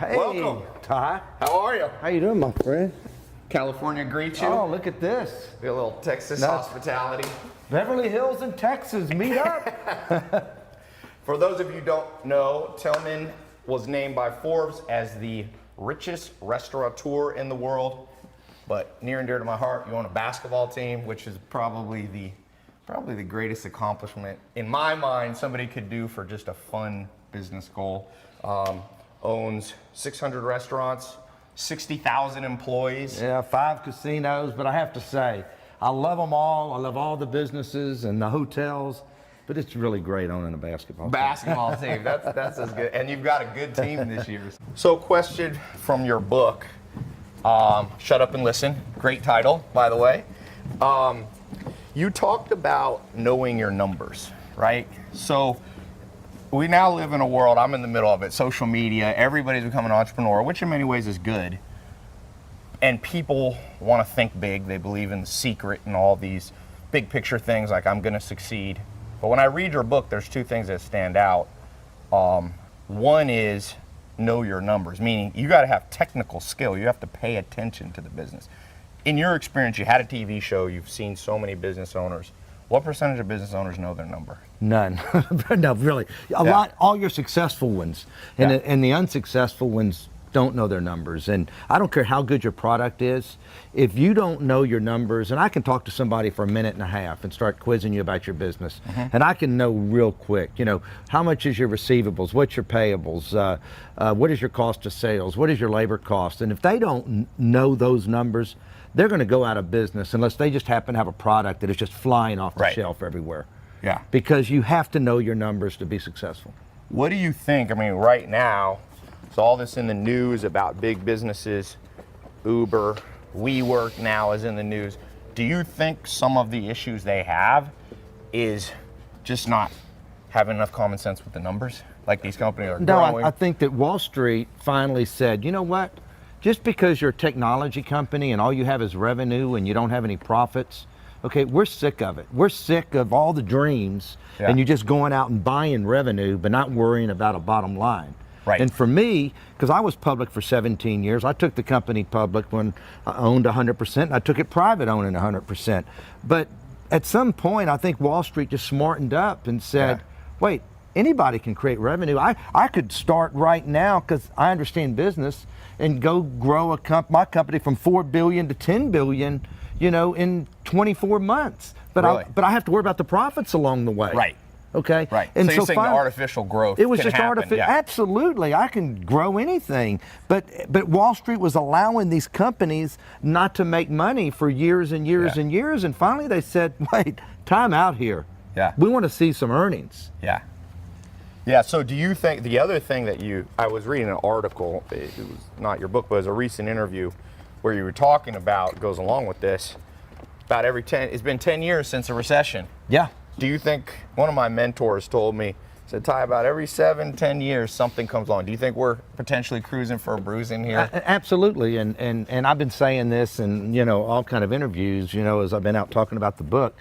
Hey, Welcome. Ty. How are you? How you doing, my friend? California greets you. Oh, look at this. A little Texas That's- hospitality. Beverly Hills and Texas, meet up. For those of you who don't know, Tilman was named by Forbes as the richest restaurateur in the world. But near and dear to my heart, you own a basketball team, which is probably the greatest accomplishment in my mind somebody could do for just a fun business goal. Owns 600 restaurants, 60,000 employees. Yeah, 5 casinos, but I have to say, I love them all. I love all the businesses and the hotels, but it's really great owning a basketball team. Basketball team, that's as good. And you've got a good team this year. So, question from your book, Shut Up and Listen. Great title, by the way. You talked about knowing your numbers, right? So, we now live in a world, I'm in the middle of it, social media, everybody's becoming an entrepreneur, which in many ways is good. And people want to think big. They believe in the secret and all these big picture things like I'm going to succeed. But when I read your book, there's 2 things that stand out. One is know your numbers, meaning you got to have technical skill. You have to pay attention to the business. In your experience, you had a TV show, you've seen so many business owners. What percentage of business owners know their number? None. No, really. A lot, all your successful ones. And the unsuccessful ones don't know their numbers. And I don't care how good your product is. If you don't know your numbers, and I can talk to somebody for a minute and a half and start quizzing you about your business, and I can know real quick, you know, how much is your receivables, what's your payables, what is your cost of sales, what is your labor cost, and if they don't know those numbers, they're going to go out of business unless they just happen to have a product that is just flying off the shelf everywhere. Yeah. Because you have to know your numbers to be successful. What do you think? I mean, right now, it's all this in the news about big businesses. Uber, WeWork now is in the news. Do you think some of the issues they have is just not having enough common sense with the numbers? Like these companies are growing? No, I think that Wall Street finally said, you know what? Just because you're a technology company and all you have is revenue and you don't have any profits, okay, we're sick of it. We're sick of all the dreams and you just going out and buying revenue but not worrying about a bottom line. Right. And for me, because I was public for 17 years, I took the company public when I owned 100%, and I took it private owning 100%. But at some point, I think Wall Street just smartened up and said, wait, anybody can create revenue. I could start right now, because I understand business, and go grow my company from 4 billion to 10 billion, you know, in 24 months. But I have to worry about the profits along the way. Right. Okay. Right. And so you're saying artificial growth. It was can just happen. artificial. Yeah. Absolutely, I can grow anything. But Wall Street was allowing these companies not to make money for years and years and years. And finally, they said, "Wait, time out here. Yeah. We want to see some earnings." Yeah. Yeah. So do you think the other thing that I was reading an article. It was not your book, but it was a recent interview where you were talking about goes along with this. About it's been 10 years since a recession. Yeah. Do you think, one of my mentors told me, said, Ty, about every 7-10 years something comes along. Do you think we're potentially cruising for a bruising here? Absolutely, and I've been saying this in, you know, all kind of interviews, you know, as I've been out talking about the book.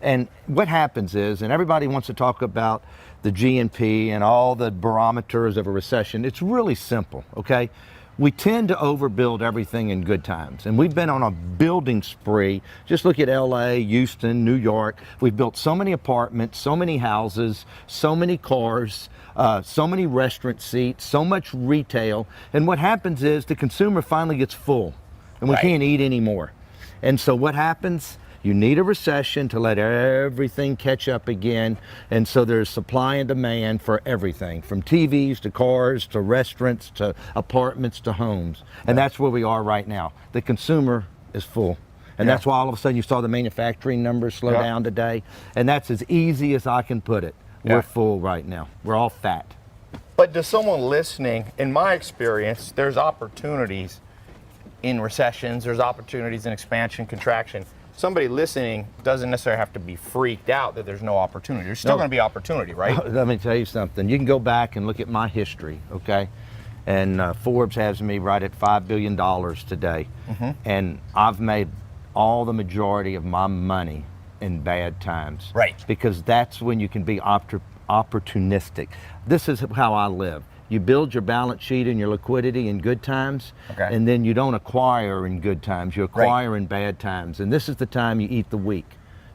And what happens is, and everybody wants to talk about the GNP and all the barometers of a recession. It's really simple, okay? We tend to overbuild everything in good times. And we've been on a building spree. Just look at LA, Houston, New York. We've built so many apartments, so many houses, so many cars, so many restaurant seats, so much retail. And what happens is the consumer finally gets full and we can't eat anymore. And so what happens? You need a recession to let everything catch up again. And so there's supply and demand for everything, from TVs to cars to restaurants to apartments to homes. And that's where we are right now. The consumer is full. And that's why all of a sudden you saw the manufacturing numbers slow down today. And that's as easy as I can put it. We're full right now. We're all fat. But to someone listening, in my experience, there's opportunities in recessions. There's opportunities in expansion, contraction. Somebody listening doesn't necessarily have to be freaked out that there's no opportunity. There's still going to be opportunity, right? Let me tell you something. You can go back and look at my history, okay? And Forbes has me right at $5 billion today. And I've made all the majority of my money in bad times. Right. Because that's when you can be opportunistic. This is how I live. You build your balance sheet and your liquidity in good times, Okay. and then you don't acquire in good times. You acquire in bad times. And this is the time you eat the weak,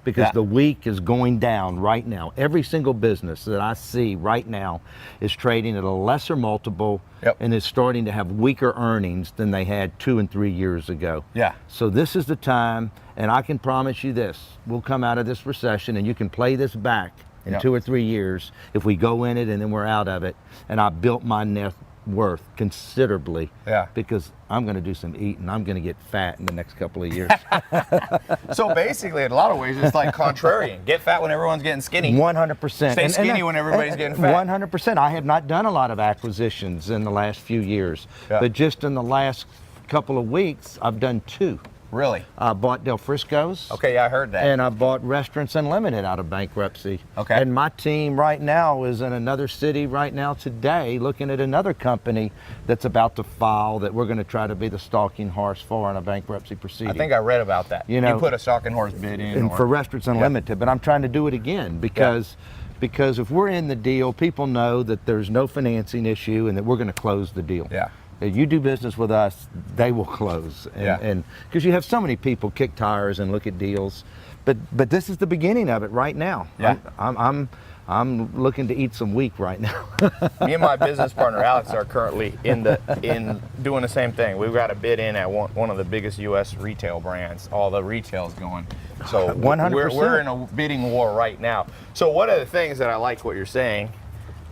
because the weak is going down right now. Every single business that I see right now is trading at a lesser multiple and is starting to have weaker earnings than they had 2 and 3 years ago. Yeah. So this is the time, and I can promise you this, we'll come out of this recession and you can play this back in 2 or 3 years if we go in it and then we're out of it. And I built my net worth considerably because I'm going to do some eating. I'm going to get fat in the next couple of years. So basically, in a lot of ways, it's like contrarian. Get fat when everyone's getting skinny. 100%. Stay skinny when everybody's getting fat. 100%. I have not done a lot of acquisitions in the last few years, but just in the last couple of weeks, I've done 2. Really? I bought Del Frisco's. Okay, yeah, I heard that. And I bought Restaurants Unlimited out of bankruptcy. Okay. And my team right now is in another city right now today looking at another company that's about to file that we're going to try to be the stalking horse for in a bankruptcy proceeding. I think I read about that. You know, put a stalking horse bid in. And for Restaurants Unlimited, but I'm trying to do it again because if we're in the deal, people know that there's no financing issue and that we're going to close the deal. Yeah. You do business with us, they will close. And because you have so many people kick tires and look at deals, but this is the beginning of it right now. Yeah. I'm looking to eat some weak right now. Me and my business partner Alex are currently in doing the same thing. We've got a bid in at one of the biggest U.S. retail brands. All the retail's going. So 100%. We're in a bidding war right now. So one of the things that I like what you're saying,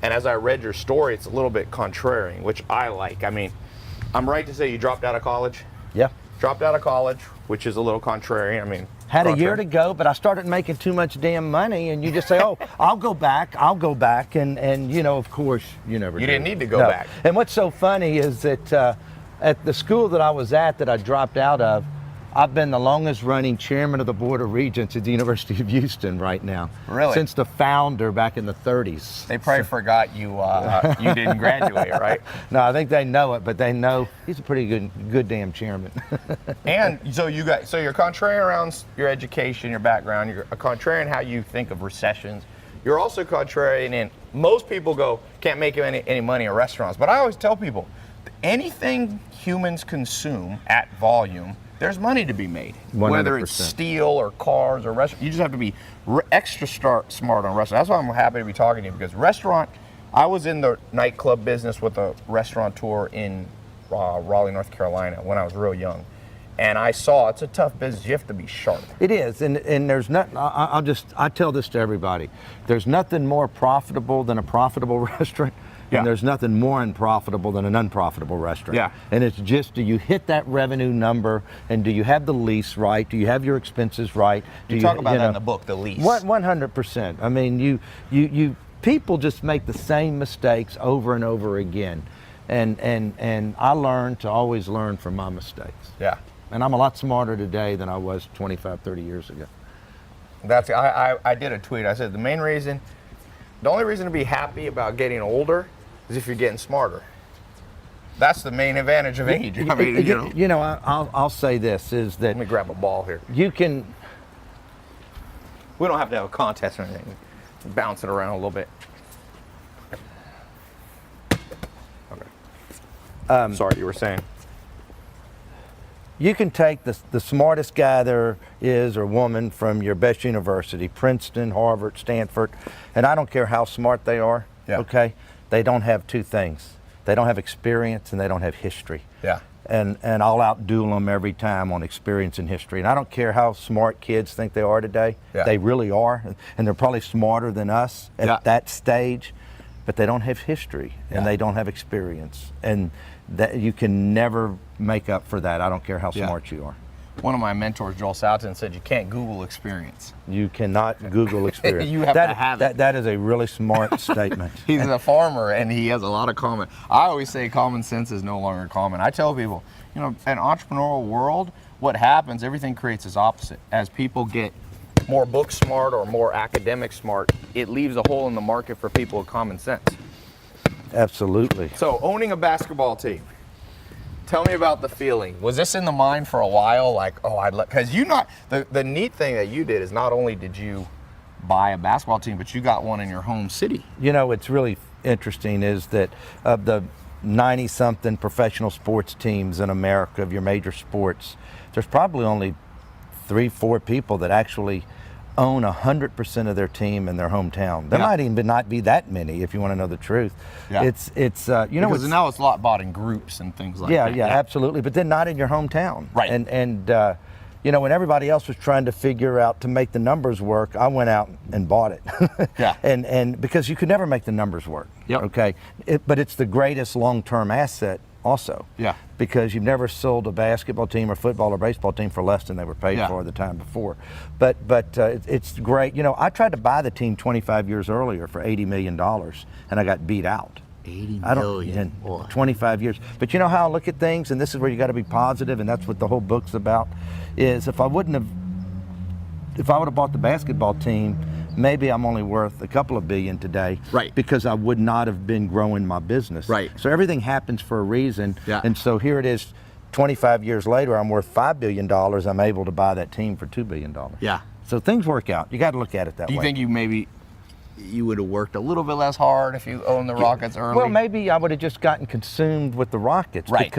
and as I read your story, it's a little bit contrarian, which I like. I mean, I'm right to say you dropped out of college? Yeah. Dropped out of college, which is a little contrarian. I mean, had a year to go, but I started making too much damn money, and you just say, oh, I'll go back, and you know, of course, you never do. You didn't need to go back. And what's so funny is that at the school that I was at that I dropped out of, I've been the longest running chairman of the Board of Regents at the University of Houston right now. Really? Since the founder back in the 30s. They probably forgot you you didn't graduate, right? No, I think they know it, but they know he's a pretty good damn chairman. And so you're contrarian around your education, your background. You're a contrarian how you think of recessions. You're also contrarian in most people can't make any money in restaurants. But I always tell people, anything humans consume at volume, there's money to be made. 100%. Whether it's steel or cars or restaurant, you just have to be extra smart on restaurant. That's why I'm happy to be talking to you, because I was in the nightclub business with a restaurateur in Raleigh, North Carolina when I was real young. And I saw it's a tough business. You have to be sharp. It is, and there's nothing. I tell this to everybody. There's nothing more profitable than a profitable restaurant. And there's nothing more unprofitable than an unprofitable restaurant. Yeah. And it's just, do you hit that revenue number, and do you have the lease right? Do you have your expenses right? You talk about that in the book, the lease. 100%. I mean, you people just make the same mistakes over and over again. And I learned to always learn from my mistakes. Yeah. And I'm a lot smarter today than I was 25, 30 years ago. I did a tweet. I said the only reason to be happy about getting older is if you're getting smarter. That's the main advantage of age. I mean, I'll say this is that let me grab a ball here. you can. We don't have to have a contest or anything. Bounce it around a little bit. Okay. Sorry, you were saying. You can take the smartest guy there is or woman from your best university, Princeton, Harvard, Stanford, and I don't care how smart they are, okay? They don't have 2 things. They don't have experience and they don't have history. Yeah. And I'll outduel them every time on experience and history. And I don't care how smart kids think they are today. Yeah. They really are, and they're probably smarter than us at that stage, but they don't have history and they don't have experience. And that you can never make up for that. I don't care how smart you are. One of my mentors, Joel Salton, said you can't Google experience. You cannot Google experience. You have to have it. That is a really smart statement. He's a farmer and he has a lot of common. I always say common sense is no longer common. I tell people, in an entrepreneurial world, what happens, everything creates its opposite. As people get more book smart or more academic smart, it leaves a hole in the market for people with common sense. Absolutely. So owning a basketball team, tell me about the feeling. Was this in the mind for a while? Like, because the neat thing that you did is not only did you buy a basketball team, but you got one in your home city. You know, it's really interesting is that of the 90-something professional sports teams in America, of your major sports, there's probably only 3-4 people that actually own 100% of their team in their hometown. There might even not be that many, if you want to know the truth. Yeah. It's you know, because now it's a lot bought in groups and things like that. Yeah, absolutely. But then not in your hometown. Right. And you know, when everybody else was trying to figure out to make the numbers work, I went out and bought it. Yeah. And because you could never make the numbers work. Yep. Okay. But it's the greatest long-term asset also. Yeah. Because you've never sold a basketball team or football or baseball team for less than they were paid for the time before. But it's great. You know, I tried to buy the team 25 years earlier for $80 million, and I got beat out. 80 million. In 25 years. But you know how I look at things, and this is where you got to be positive, and that's what the whole book's about, is if I would have bought the basketball team, maybe I'm only worth a couple of billion today. Right. Because I would not have been growing my business. Right. So everything happens for a reason. Yeah. And so here it is, 25 years later, I'm worth $5 billion. I'm able to buy that team for $2 billion. Yeah. So things work out. You got to look at it that way. Do you think you would have worked a little bit less hard if you owned the Rockets early? Well, maybe I would have just gotten consumed with the Rockets, right?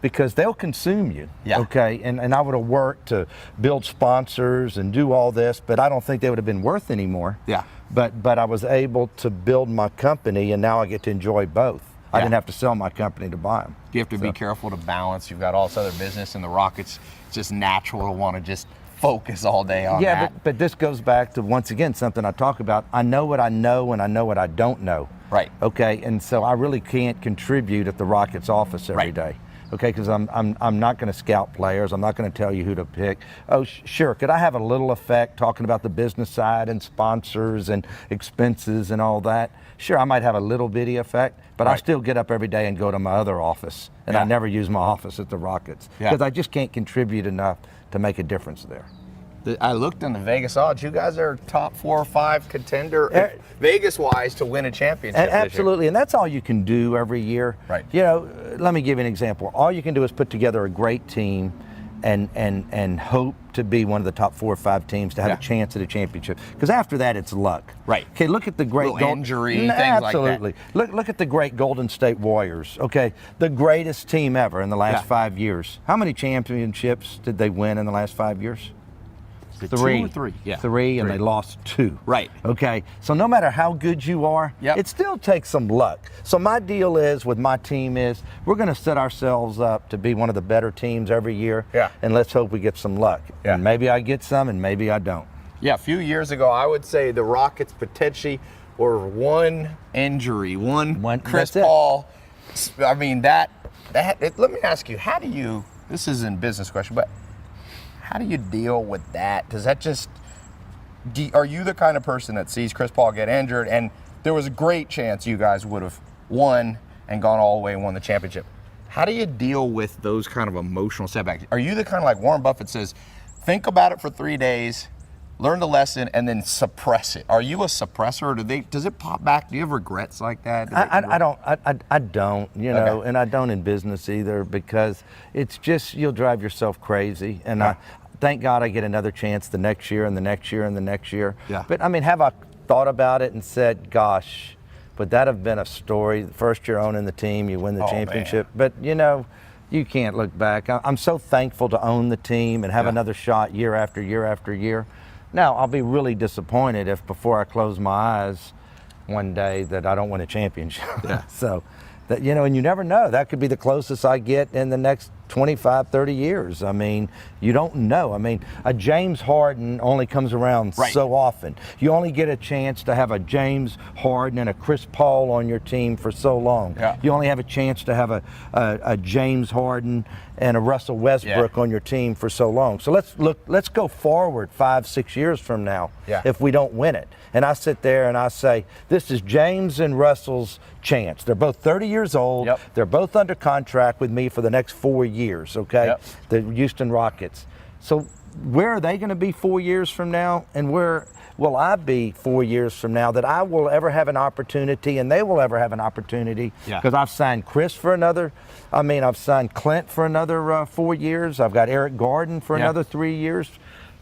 Because they'll consume you. Yeah. Okay. And I would have worked to build sponsors and do all this, but I don't think they would have been worth anymore. Yeah. But I was able to build my company, and now I get to enjoy both. I didn't have to sell my company to buy them. Do you have to be careful to balance? You've got all this other business, and the Rockets. It's just natural to want to just focus all day on that. Yeah, but this goes back to, once again, something I talk about. I know what I know, and I know what I don't know. Right. Okay, and so I really can't contribute at the Rockets office every day. Okay, because I'm not going to scout players. I'm not going to tell you who to pick. Oh, sure. Could I have a little effect talking about the business side and sponsors and expenses and all that? Sure, I might have a little bitty effect, but I still get up every day and go to my other office, and I never use my office at the Rockets because I just can't contribute enough to make a difference there. I looked in the Vegas odds. You guys are top 4 or 5 contender, Vegas-wise, to win a championship. Absolutely, and that's all you can do every year. Right. You know, let me give you an example. All you can do is put together a great team and hope to be one of the top 4 or 5 teams to have a chance at a championship. Because after that, it's luck. Right. Okay, look at the great injury, things like that. Absolutely. Look at the great Golden State Warriors. Okay, the greatest team ever in the last 5 years. How many championships did they win in the last 5 years? 3. 2 or 3? Yeah. 3, and they lost 2. Right. Okay. So no matter how good you are, it still takes some luck. So my deal is with my team is we're going to set ourselves up to be one of the better teams every year. Yeah. And let's hope we get some luck. Yeah. And maybe I get some, and maybe I don't. Yeah. A few years ago, I would say the Rockets potentially were one injury, one Chris Paul. I mean let me ask you, how do you? This isn't a business question, but how do you deal with that? Does that just, are you the kind of person that sees Chris Paul get injured and there was a great chance you guys would have won and gone all the way and won the championship? How do you deal with those kind of emotional setbacks? Are you the kind of, like Warren Buffett says, think about it for 3 days, learn the lesson, and then suppress it? Are you a suppressor, or does it pop back? Do you have regrets like that? I don't, you know, and I don't in business either, because it's just, you'll drive yourself crazy. And I thank God I get another chance the next year and the next year and the next year. Yeah. But I mean, have I thought about it and said, gosh, would that have been a story? The first year owning the team, you win the championship. Man. But you know, you can't look back. I'm so thankful to own the team and have another shot year after year after year. Now, I'll be really disappointed if before I close my eyes one day that I don't win a championship. Yeah. So, that, you know, and you never know. That could be the closest I get in the next 25, 30 years. I mean, you don't know. I mean, a James Harden only comes around so often. You only get a chance to have a James Harden and a Chris Paul on your team for so long. Yeah. You only have a chance to have a James Harden and a Russell Westbrook on your team for so long. So let's go forward 5, 6 years from now if we don't win it. And I sit there and I say, this is James and Russell's chance. They're both 30 years old. Yep. They're both under contract with me for the next 4 years, okay? Yep. The Houston Rockets. So where are they going to be 4 years from now? And where will I be 4 years from now that I will ever have an opportunity and they will ever have an opportunity? Because I've signed Chris for another, I've signed Clint for another 4 years. I've got Eric Garden for another 3 years,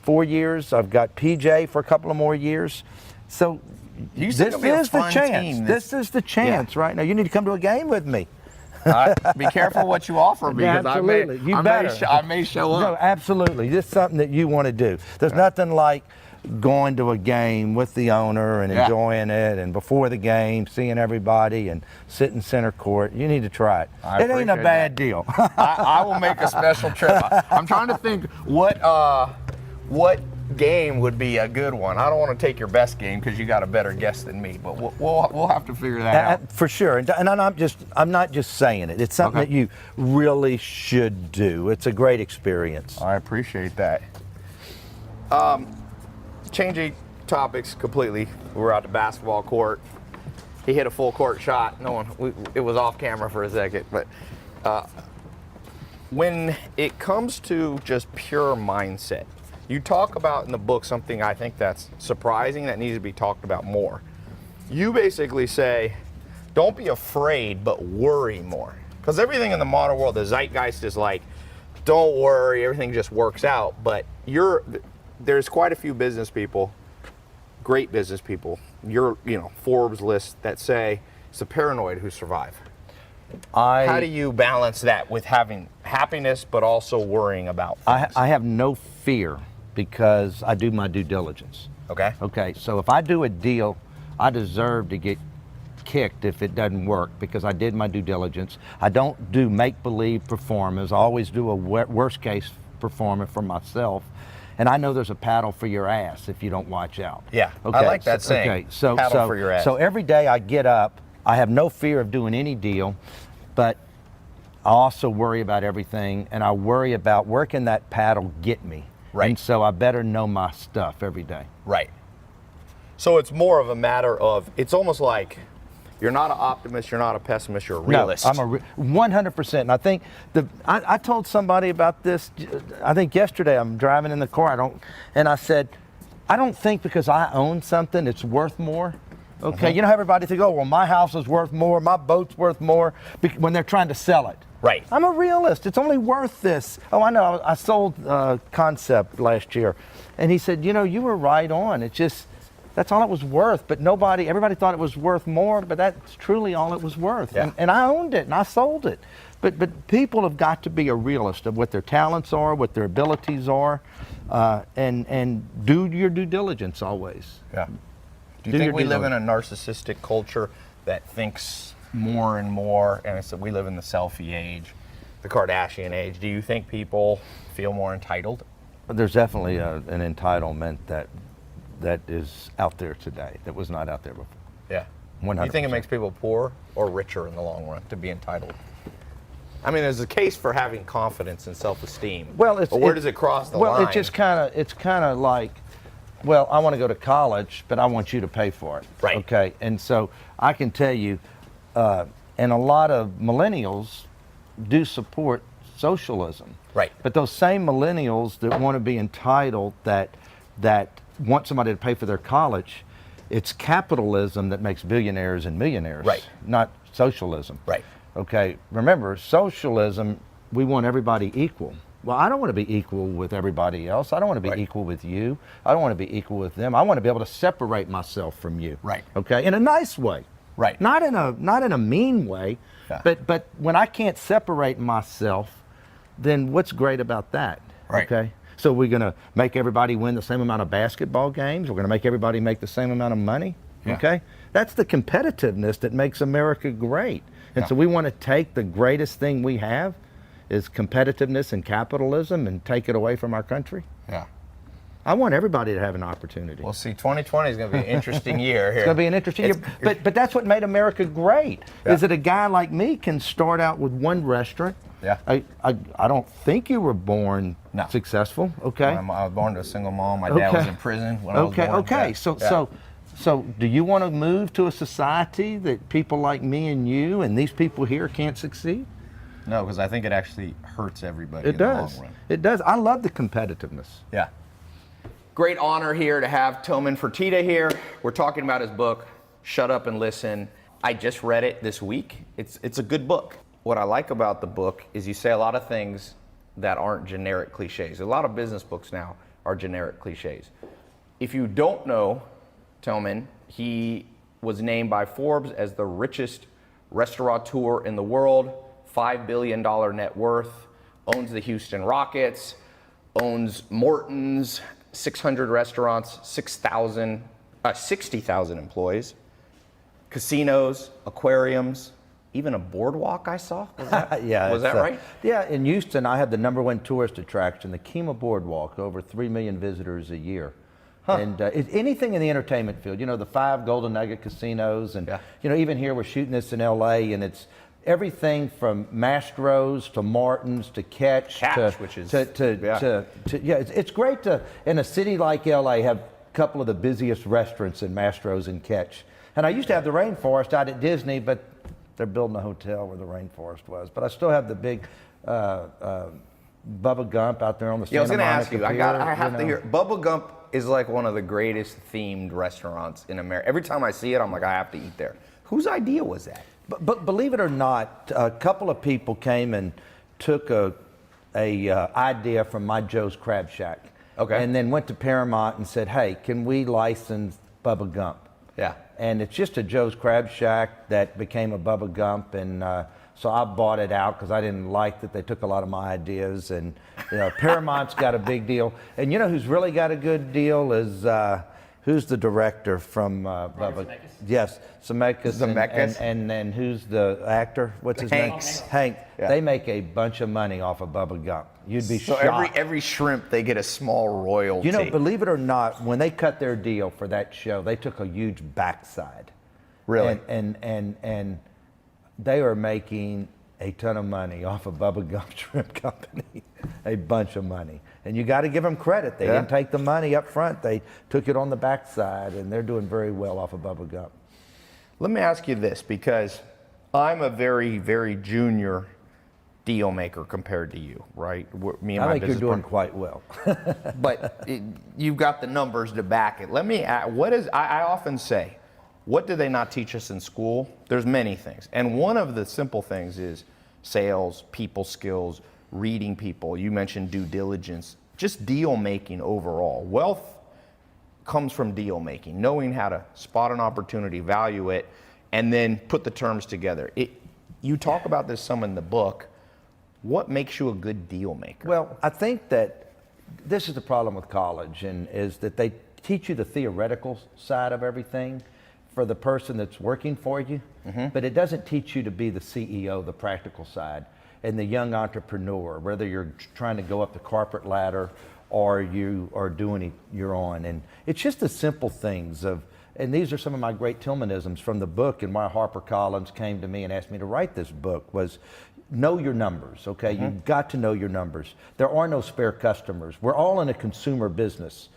4 years. I've got PJ for a couple of more years. So Houston's this gonna be a is the fun chance. team. This is the chance right now. You need to come to a game with me. Be careful what you offer me, because Absolutely. You better. I may show up. No, absolutely. This is something that you want to do. There's nothing like going to a game with the owner and enjoying it, and before the game, seeing everybody and sitting center court. You need to try it. It ain't a bad deal. I will make a special trip. I'm trying to think what game would be a good one. I don't want to take your best game because you got a better guess than me, but we'll have to figure that out. For sure. And I'm not just saying it. It's something that you really should do. It's a great experience. I appreciate that. Changing topics completely. We were out the basketball court. He hit a full court shot. It was off camera for a second, but when it comes to just pure mindset, you talk about in the book something I think that's surprising that needs to be talked about more. You basically say, don't be afraid, but worry more. Because everything in the modern world, the zeitgeist is like, don't worry, everything just works out. But there's quite a few business people, great business people, Forbes list that say it's the paranoid who survive. How do you balance that with having happiness but also worrying about things? I have no fear because I do my due diligence. Okay, so if I do a deal, I deserve to get kicked if it doesn't work because I did my due diligence. I don't do make-believe performance. I always do a worst-case performance for myself. And I know there's a paddle for your ass if you don't watch out. Yeah, okay, I like that saying. Okay, so paddle for your ass. So every day I get up, I have no fear of doing any deal, but I also worry about everything, and I worry about where can that paddle get me. Right. And so I better know my stuff every day. Right. So it's more of a matter of, it's almost like you're not an optimist, you're not a pessimist, you're a realist. No, I'm 100%. And I think I told somebody about this, I think yesterday. I'm driving in the car, and I said, I don't think because I own something, it's worth more. Okay, you know how everybody think, oh, well, my house is worth more, my boat's worth more, when they're trying to sell it. Right. I'm a realist. It's only worth this. Oh, I know. I sold Concept last year, and he said, you were right on. It's just, that's all it was worth. But everybody thought it was worth more, but that's truly all it was worth. Yeah. And I owned it, and I sold it. But people have got to be a realist of what their talents are, what their abilities are, and do your due diligence always. Yeah. Do you think we live in a narcissistic culture that thinks more and more, and it's that we live in the selfie age, the Kardashian age? Do you think people feel more entitled? There's definitely an entitlement that is out there today that was not out there before. Yeah. 100%. Do you think it makes people poor or richer in the long run to be entitled? I mean, there's a case for having confidence and self-esteem. Well, but where does it cross the line? Well, it's kind of like, well, I want to go to college, but I want you to pay for it. Right. Okay. And so I can tell you, and a lot of millennials do support socialism. Right. But those same millennials that want to be entitled, that want somebody to pay for their college, it's capitalism that makes billionaires and millionaires. Right. Not socialism. Right. Okay. Remember, socialism, we want everybody equal. Well, I don't want to be equal with everybody else. I don't want to be equal with you. I don't want to be equal with them. I want to be able to separate myself from you. Right. Okay. In a nice way. Right. Not in a mean way. Yeah. But when I can't separate myself, then what's great about that? Right. Okay. So we're going to make everybody win the same amount of basketball games. We're going to make everybody make the same amount of money. Yeah. Okay. That's the competitiveness that makes America great. And so we want to take the greatest thing we have is competitiveness and capitalism and take it away from our country. Yeah. I want everybody to have an opportunity. Well, see, 2020 is going to be an interesting year here. It's going to be an interesting year. But that's what made America great, is that a guy like me can start out with one restaurant. Yeah. I don't think you were born successful, okay? I was born to a single mom. My dad was in prison when I was born. Okay. So do you want to move to a society that people like me and you and these people here can't succeed? No, because I think it actually hurts everybody in the long run. It does. I love the competitiveness. Yeah. Great honor here to have Tilman Fertitta here. We're talking about his book, Shut Up and Listen. I just read it this week. It's a good book. What I like about the book is you say a lot of things that aren't generic cliches. A lot of business books now are generic cliches. If you don't know Tilman. He was named by Forbes as the richest restaurateur in the world, $5 billion net worth, owns the Houston Rockets, owns Morton's, 600 restaurants, 60,000 employees, casinos, aquariums, even a boardwalk I saw. Was that, yeah, was that right? Yeah, in Houston, I have the #1 tourist attraction, the Kima Boardwalk, over 3 million visitors a year. And anything in the entertainment field, you know, the 5 Golden Nugget casinos, and you know, even here we're shooting this in LA, and it's everything from Mastro's to Martin's to Catch which is it's great to in a city like LA have a couple of the busiest restaurants in Mastro's and Catch. And I used to have the rainforest out at Disney, but they're building a hotel where the rainforest was. But I still have the big Bubba Gump out there on the Santa I was going to ask you. Pier, I have to hear. Bubba Gump is like one of the greatest themed restaurants in America. Every time I see it, I'm like, I have to eat there. Whose idea was that? But believe it or not, a couple of people came and took a idea from My Joe's Crab Shack. Okay. And then went to Paramount and said, hey, can we license Bubba Gump? Yeah. And it's just a Joe's Crab Shack that became a Bubba Gump, and so I bought it out because I didn't like that they took a lot of my ideas. And you know, Paramount's got a big deal. And you know who's really got a good deal is who's the director from Bubba? Zemeckis? Yes, Zemeckis. Zemeckis. And who's the actor? What's his name? Hanks. Hank. Yeah. They make a bunch of money off of Bubba Gump. You'd be So shocked. every shrimp, they get a small royalty. You know, believe it or not, when they cut their deal for that show, they took a huge backside. Really? And they are making a ton of money off of Bubba Gump Shrimp Company, a bunch of money. And you got to give them credit. They didn't take the money up front. They took it on the backside, and they're doing very well off of Bubba Gump. Let me ask you this, because I'm a very, very junior deal maker compared to you, right? Me and I my think you're business doing partner. quite well. But you've got the numbers to back it. Let me ask, I often say, what do they not teach us in school? There's many things. And one of the simple things is sales, people skills, reading people. You mentioned due diligence, just deal making overall. Wealth comes from deal making, knowing how to spot an opportunity, value it, and then put the terms together. You talk about this some in the book. What makes you a good deal maker? Well, I think that this is the problem with college, and is that they teach you the theoretical side of everything for the person that's working for you, but it doesn't teach you to be the CEO, the practical side, and the young entrepreneur, whether you're trying to go up the corporate ladder or you are doing it your own. And it's just the simple things of, and these are some of my great Tilmanisms from the book, and why HarperCollins came to me and asked me to write this book was, know your numbers, okay? You've got to know your numbers. There are no spare customers. We're all in a consumer business.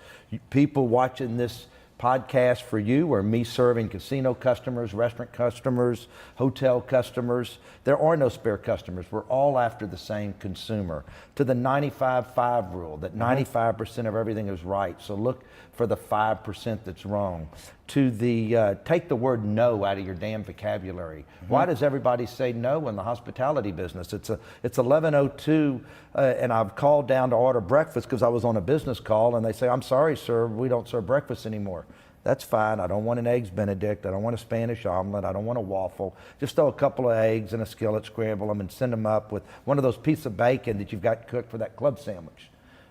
People watching this podcast for you or me serving casino customers, restaurant customers, hotel customers. There are no spare customers. We're all after the same consumer. To the 95-5 rule, that 95% of everything is right. So look for the 5% that's wrong. To the take the word no out of your damn vocabulary. Why does everybody say no in the hospitality business? It's 11:02 and I've called down to order breakfast because I was on a business call, and they say, I'm sorry, sir, we don't serve breakfast anymore. That's fine. I don't want an eggs Benedict. I don't want a Spanish omelet. I don't want a waffle. Just throw a couple of eggs in a skillet, scramble them, and send them up with one of those pieces of bacon that you've got cooked for that club sandwich.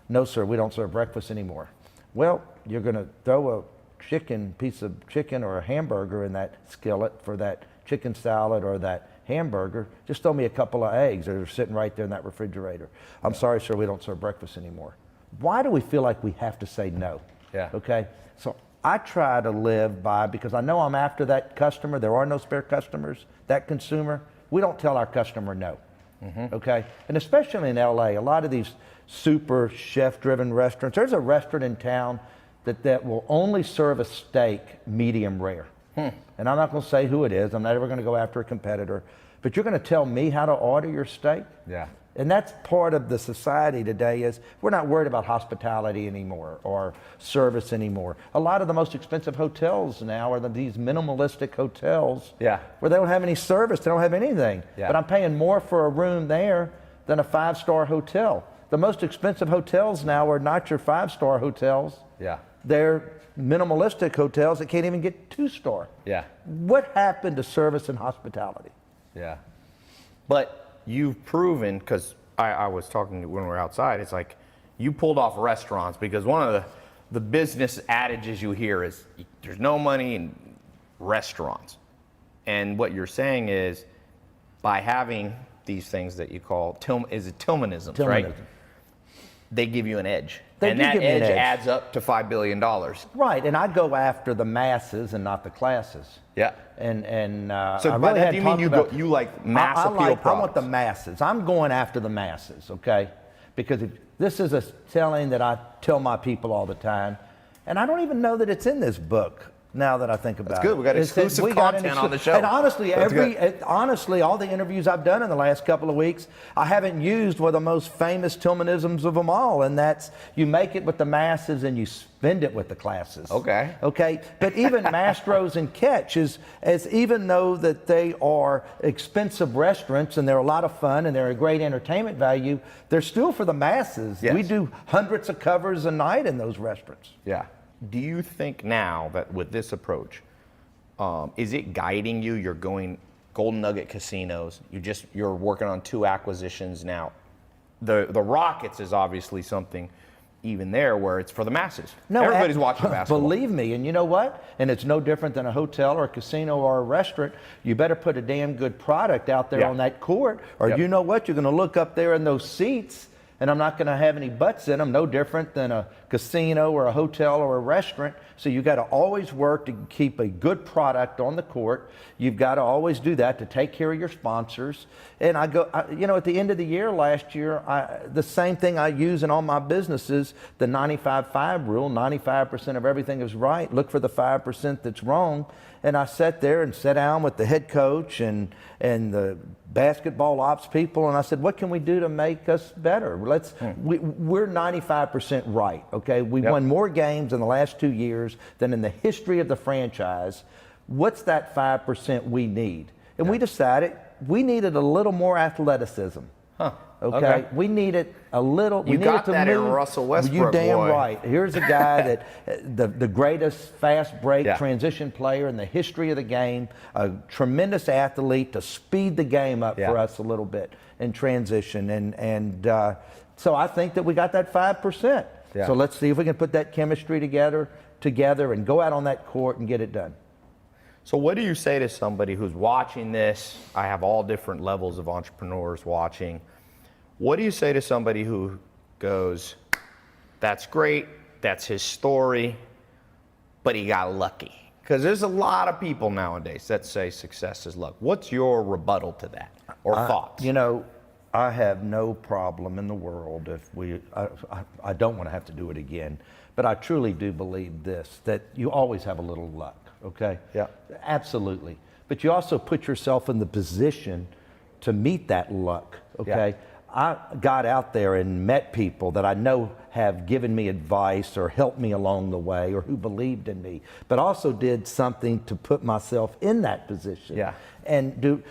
No, sir, we don't serve breakfast anymore. Well, you're going to throw a piece of chicken or a hamburger in that skillet for that chicken salad or that hamburger. Just throw me a couple of eggs that are sitting right there in that refrigerator. I'm sorry, sir, we don't serve breakfast anymore. Why do we feel like we have to say no? Yeah. Okay? So I try to live by, because I know I'm after that customer. There are no spare customers. That consumer, we don't tell our customer no. Okay? And especially in LA, a lot of these super chef-driven restaurants, there's a restaurant in town that will only serve a steak medium rare. And I'm not going to say who it is. I'm not ever going to go after a competitor. But you're going to tell me how to order your steak? Yeah. And that's part of the society today, is we're not worried about hospitality anymore or service anymore. A lot of the most expensive hotels now are these minimalistic hotels where they don't have any service, they don't have anything. But I'm paying more for a room there than a 5-star hotel. The most expensive hotels now are not your 5-star hotels. they're minimalistic hotels that can't even get 2-star. Yeah. What happened to service and hospitality? Yeah. But you've proven, because I was talking when we were outside, it's like you pulled off restaurants, because one of the business adages you hear is there's no money in restaurants. And what you're saying is by having these things that you call Tilmanisms, right? They give you an edge. And that edge adds up to $5 billion. Right, and I go after the masses and not the classes. Yeah. So by that, do you mean you like mass appeal products? I want the masses. I'm going after the masses, okay? Because this is a telling that I tell my people all the time, and I don't even know that it's in this book. Now that I think about it, that's good. We got exclusive content on the show. And honestly, honestly, all the interviews I've done in the last couple of weeks, I haven't used one of the most famous Tilmanisms of them all, and that's you make it with the masses and you spend it with the classes. Okay. Okay. But even Mastro's and Catch is even though that they are expensive restaurants and they're a lot of fun and they're a great entertainment value, they're still for the masses. Yes. We do hundreds of covers a night in those restaurants. Yeah. Do you think now that with this approach, is it guiding you? You're going Golden Nugget casinos. You're working on 2 acquisitions now. The Rockets is obviously something even there where it's for the masses. No, everybody's watching basketball. Believe me, and you know what? And it's no different than a hotel or a casino or a restaurant. You better put a damn good product out there on that court, or you know what? You're going to look up there in those seats, and I'm not going to have any butts in them, no different than a casino or a hotel or a restaurant. So you got to always work to keep a good product on the court. You've got to always do that to take care of your sponsors. And at the end of the year last year, the same thing I use in all my businesses, the 95-5 rule, 95% of everything is right. Look for the 5% that's wrong. And I sat there and sat down with the head coach and the basketball ops people, and I said, what can we do to make us better? We're 95% right, okay? We won more games in the last 2 years than in the history of the franchise. What's that 5% we need? And we decided we needed a little more athleticism. Huh. Okay. We needed a little. You got that in Russell Westbrook. You damn right. Here's a guy that the greatest fast break transition player in the history of the game, a tremendous athlete to speed the game up for us a little bit in transition. And so I think that we got that 5%. So let's see if we can put that chemistry together and go out on that court and get it done. So what do you say to somebody who's watching this? I have all different levels of entrepreneurs watching. What do you say to somebody who goes, that's great, that's his story, but he got lucky? Because there's a lot of people nowadays that say success is luck. What's your rebuttal to that or thoughts? I have no problem in the world if I don't want to have to do it again, but I truly do believe this, that you always have a little luck. Okay? Yeah. Absolutely. But you also put yourself in the position to meet that luck. Okay? I got out there and met people that I know have given me advice or helped me along the way or who believed in me, but also did something to put myself in that position. Yeah. And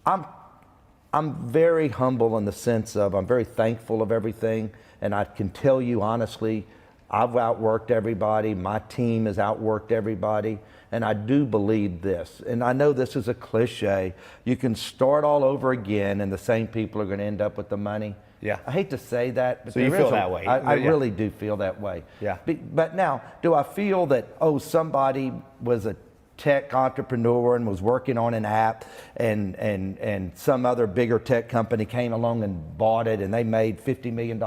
I'm very humble in the sense of I'm very thankful of everything, and I can tell you honestly, I've outworked everybody. My team has outworked everybody. And I do believe this. And I know this is a cliche. You can start all over again and the same people are going to end up with the money. Yeah. I hate to say that. But so you feel that way? I really do feel that way. Yeah. But now, do I feel that, somebody was a tech entrepreneur and was working on an app and some other bigger tech company came along and bought it and they made $50 million?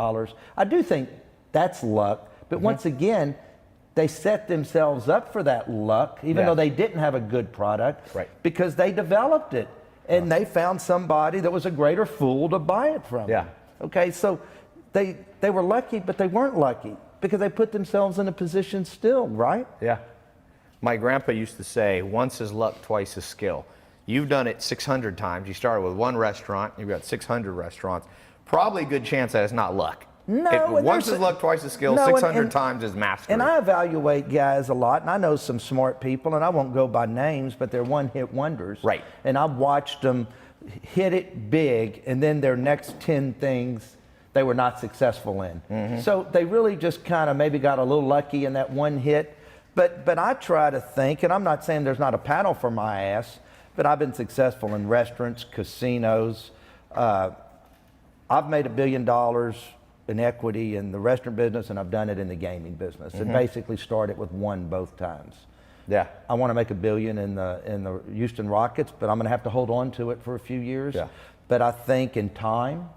I do think that's luck. But once again, they set themselves up for that luck, even though they didn't have a good product, because they developed it and they found somebody that was a greater fool to buy it from. Yeah. Okay, so they were lucky, but they weren't lucky because they put themselves in a position still, right? Yeah. My grandpa used to say, once is luck, twice is skill. You've done it 600 times. You started with one restaurant, you've got 600 restaurants. Probably a good chance that it's not luck. No, once is luck, twice is skill, 600 times is mastery. And I evaluate guys a lot, and I know some smart people, and I won't go by names, but they're one-hit wonders. Right. And I've watched them hit it big, and then their next 10 things they were not successful in. So they really just kind of maybe got a little lucky in that one hit. But I try to think, and I'm not saying there's not a paddle for my ass, but I've been successful in restaurants, casinos. I've made $1 billion in equity in the restaurant business, and I've done it in the gaming business, and basically started with one both times. Yeah. I want to make $1 billion in the Houston Rockets, but I'm going to have to hold on to it for a few years. Yeah. But I think in time,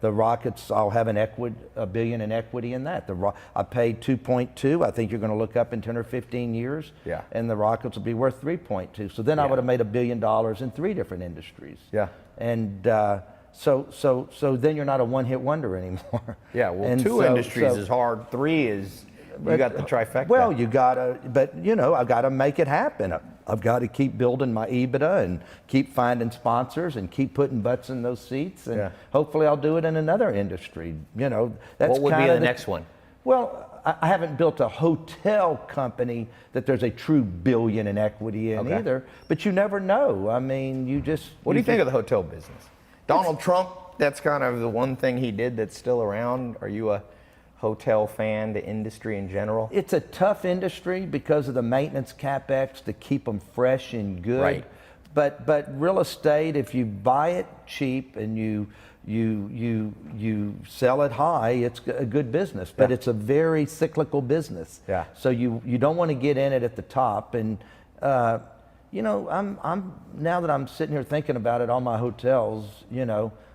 the Rockets, I'll have $1 billion in equity in that. I paid 2.2. I think you're going to look up in 10 or 15 years, and the Rockets will be worth 3.2. So then I would have made $1 billion in 3 different industries. Yeah. And so then you're not a one-hit wonder anymore. Yeah. Well, and 2 industries is hard. 3 is. You got the trifecta. Well, you gotta, but I've got to make it happen. I've got to keep building my EBITDA and keep finding sponsors and keep putting butts in those seats, and hopefully I'll do it in another industry. That's what would be the next one? Well, I haven't built a hotel company that there's a true $1 billion in equity in either, but you never know. I mean, What do you think of the hotel business? Donald Trump, that's kind of the one thing he did that's still around. Are you a hotel fan, the industry in general? It's a tough industry because of the maintenance capex to keep them fresh and good. Right. But real estate, if you buy it cheap and you sell it high, it's a good business. But it's a very cyclical business. Yeah. So you don't want to get in it at the top. And I'm now that I'm sitting here thinking about it, all my hotels,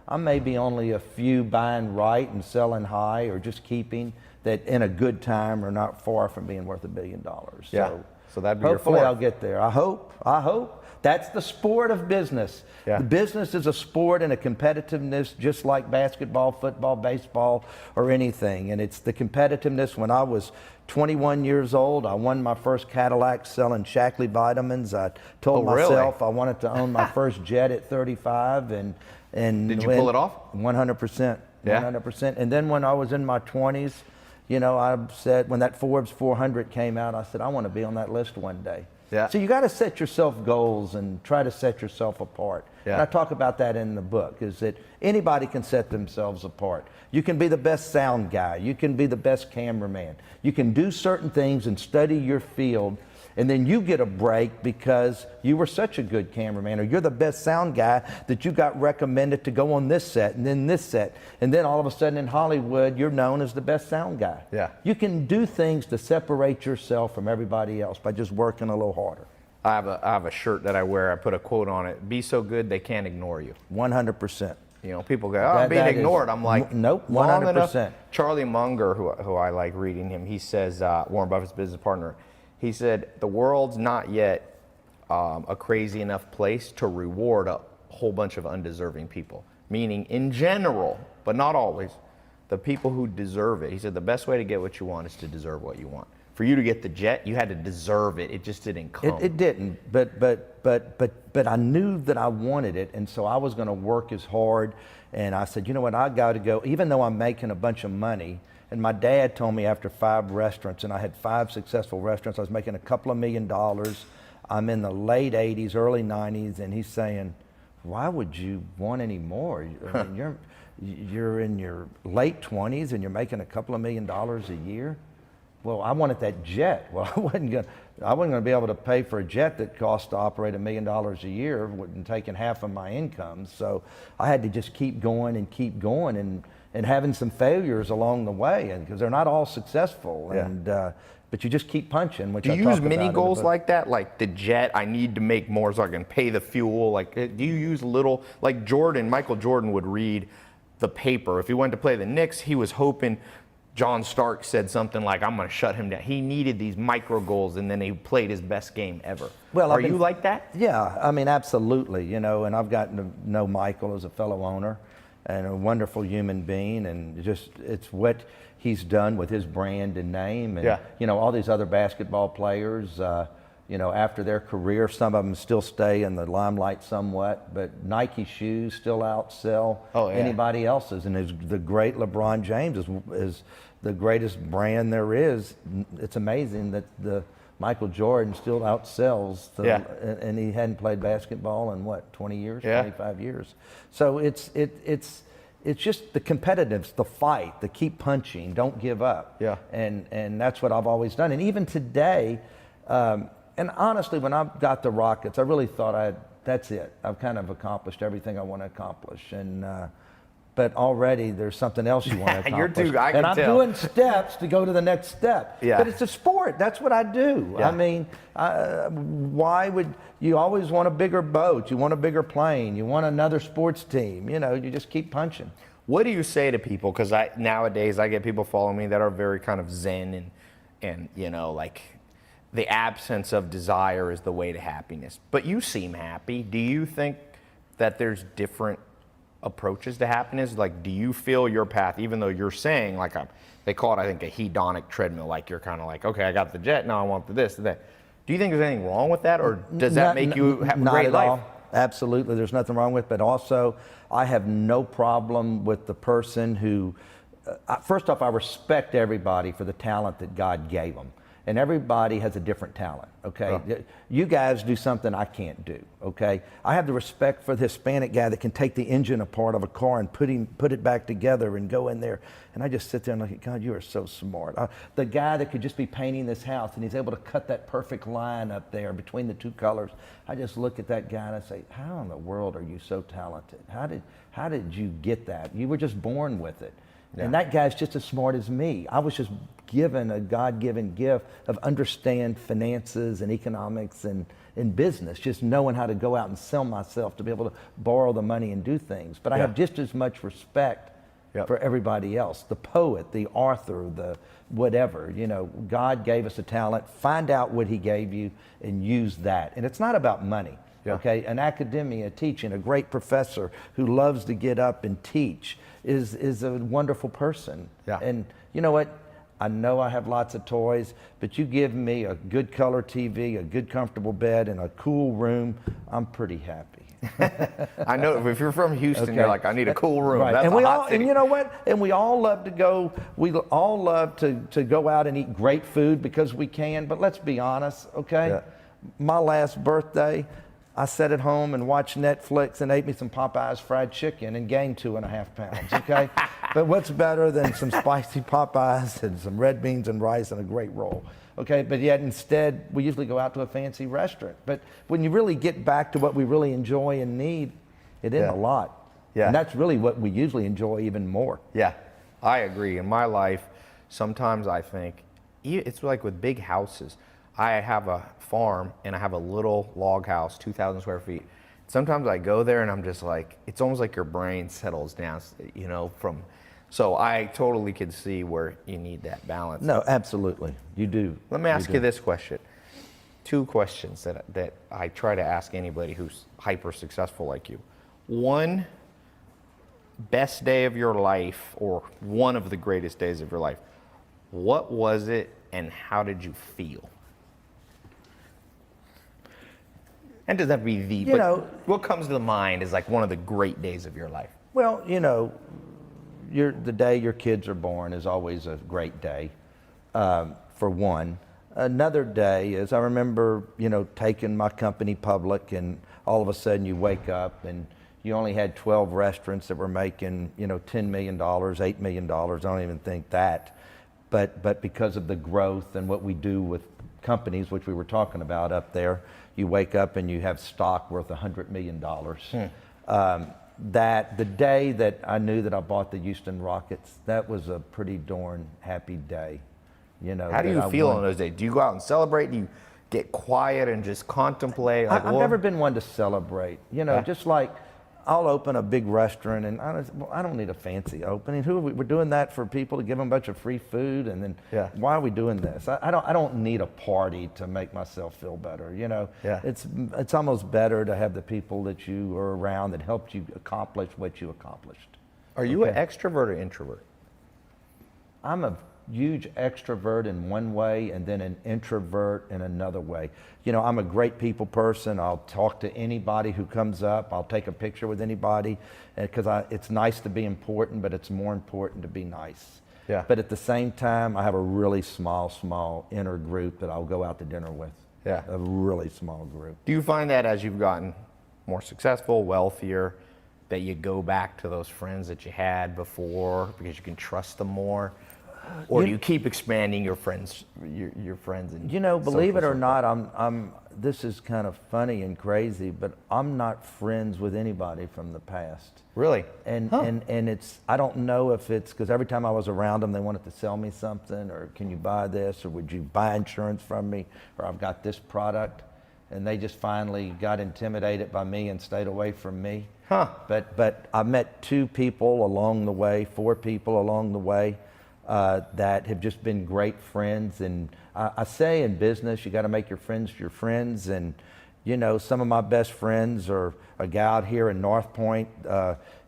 I may be only a few buying right and selling high, or just keeping that in a good time are not far from being worth $1 billion. So that'd be your hopefully fourth. I'll get there. I hope. That's the sport of business. Yeah. The business is a sport and a competitiveness, just like basketball, football, baseball, or anything. And it's the competitiveness. When I was 21 years old, I won my first Cadillac selling Shackley vitamins. I told myself I wanted to own my first jet at 35, and did you pull it off? 100%. Yeah. 100%. And then when I was in my 20s, I said, when that Forbes 400 came out, I said, I want to be on that list one day. Yeah. So you got to set yourself goals and try to set yourself apart. Yeah. And I talk about that in the book, is that anybody can set themselves apart. You can be the best sound guy. You can be the best cameraman. You can do certain things and study your field, and then you get a break because you were such a good cameraman, or you're the best sound guy that you got recommended to go on this set and then this set. And then all of a sudden in Hollywood, you're known as the best sound guy. Yeah. You can do things to separate yourself from everybody else by just working a little harder. I have a shirt that I wear. I put a quote on it. Be so good they can't ignore you. 100%. People go, I'm being ignored. I'm like, nope, 100%. Charlie Munger, who I like reading him, he says, Warren Buffett's business partner, he said, the world's not yet a crazy enough place to reward a whole bunch of undeserving people. Meaning, in general, but not always, the people who deserve it. He said, the best way to get what you want is to deserve what you want. For you to get the jet, you had to deserve it. It just didn't come. It didn't, but I knew that I wanted it, and so I was going to work as hard. And I said, you know what, I got to go, even though I'm making a bunch of money. And my dad told me after 5 restaurants, and I had 5 successful restaurants, I was making a couple of $1 million. I'm in the late 80s, early 90s, and he's saying, why would you want any more? I mean, you're in your late 20s and you're making a couple of $1 million a year. Well, I wanted that jet. Well, I wasn't going to be able to pay for a jet that costs to operate $1 million a year, and taking half of my income. So I had to just keep going and having some failures along the way, and because they're not all successful. Yeah. And but you just keep punching. Which do I you talk use about mini in the goals book. like that? Like the jet, I need to make more so I can pay the fuel. Like, do you use little, like Michael Jordan would read the paper. If he went to play the Knicks, he was hoping John Stark said something like, I'm going to shut him down. He needed these micro goals, and then he played his best game ever. Well, Are you like that? Yeah, I mean, absolutely. And I've gotten to know Michael as a fellow owner and a wonderful human being, and just it's what he's done with his brand and name. And, all these other basketball players, after their career, some of them still stay in the limelight somewhat, but Nike shoes still outsell anybody else's. And the great LeBron James is the greatest brand there is. It's amazing that the Michael Jordan still outsells, and he hadn't played basketball in 20 years, 25 years. So it's it's just the competitiveness, the fight, the keep punching, don't give up. Yeah. And that's what I've always done. And even today, and honestly, when I got the Rockets, I really thought that's it. I've kind of accomplished everything I want to accomplish. And but already there's something else you want to accomplish. I can and I'm tell. doing steps to go to the next step. Yeah. But it's a sport. That's what I do. Yeah. I mean, why would you always want a bigger boat? You want a bigger plane. You want another sports team. You know, you just keep punching. What do you say to people? Because nowadays I get people following me that are very kind of zen and you know, like the absence of desire is the way to happiness. But you seem happy. Do you think that there's different approaches to happiness? Like, do you feel your path, even though you're saying like they call it, I think, a hedonic treadmill, like you're kind of like, okay, I got the jet, now I want the this, that. Do you think there's anything wrong with that, or does that make you have a great life? All. Absolutely, there's nothing wrong with it. But also, I have no problem with the person who, first off, I respect everybody for the talent that God gave them. And everybody has a different talent, okay? Yeah. You guys do something I can't do, okay? I have the respect for the Hispanic guy that can take the engine apart of a car and put it back together and go in there. And I just sit there and look, God, you are so smart. The guy that could just be painting this house and he's able to cut that perfect line up there between the two colors. I just look at that guy and I say, how in the world are you so talented? How did you get that? You were just born with it. Yeah. And that guy's just as smart as me. I was just given a God-given gift of understand finances and economics and in business, just knowing how to go out and sell myself to be able to borrow the money and do things. But I have just as much respect for everybody else, the poet, the author, the whatever. You know, God gave us a talent. Find out what he gave you and use that. And it's not about money. Yeah. Okay, an academia teaching, a great professor who loves to get up and teach is a wonderful person. Yeah. And you know what? I know I have lots of toys, but you give me a good color TV, a good comfortable bed, and a cool room, I'm pretty happy. I know if you're from Houston, you're like, I need a cool room. Right. That's and a we hot all, city. and you know what? And we all love to go. We all love to go out and eat great food because we can. But let's be honest, okay? Yeah. My last birthday, I sat at home and watched Netflix and ate me some Popeyes fried chicken and gained 2.5 pounds, okay? But what's better than some spicy Popeyes and some red beans and rice and a great roll, okay? But yet instead, we usually go out to a fancy restaurant. But when you really get back to what we really enjoy and need, it isn't a lot. Yeah. And that's really what we usually enjoy even more. Yeah, I agree. In my life, sometimes I think, it's like with big houses. I have a farm and I have a little log house, 2,000 square feet. Sometimes I go there and I'm just like, it's almost like your brain settles down, you know, so I totally could see where you need that balance. No, absolutely, you do. Let me ask you this question. 2 questions that I try to ask anybody who's hyper successful like you. One, best day of your life or one of the greatest days of your life. What was it and how did you feel? And does that be what comes to the mind is like one of the great days of your life? Well, you know, the day your kids are born is always a great day, for one. Another day is I remember, you know, taking my company public and all of a sudden you wake up and you only had 12 restaurants that were making, you know, $10 million, $8 million. I don't even think that. But because of the growth and what we do with companies, which we were talking about up there, you wake up and you have stock worth $100 million. That the day that I knew that I bought the Houston Rockets, that was a pretty darn happy day. You know. How do you feel on those days? Do you go out and celebrate? Do you get quiet and just contemplate? Like, I've never been one to celebrate. You know, just like I'll open a big restaurant and I don't need a fancy opening. We're doing that for people to give them a bunch of free food, and then why are we doing this? I don't need a party to make myself feel better. You know, it's almost better to have the people that you are around that helped you accomplish what you accomplished. Are you an extrovert or introvert? I'm a huge extrovert in one way and then an introvert in another way. You know, I'm a great people person. I'll talk to anybody who comes up. I'll take a picture with anybody because it's nice to be important, but it's more important to be nice. Yeah. But at the same time, I have a really small inner group that I'll go out to dinner with. Yeah. A really small group. Do you find that as you've gotten more successful, wealthier, that you go back to those friends that you had before because you can trust them more? Or do you keep expanding your friends, your friends? And believe it or not, this is kind of funny and crazy, but I'm not friends with anybody from the past. Really? And it's, I don't know if it's because every time I was around them, they wanted to sell me something, or can you buy this, or would you buy insurance from me, or I've got this product, and they just finally got intimidated by me and stayed away from me. But I met 2 people along the way, 4 people along the way. That have just been great friends. And I say in business, you got to make your friends. And, some of my best friends are a guy out here in North Point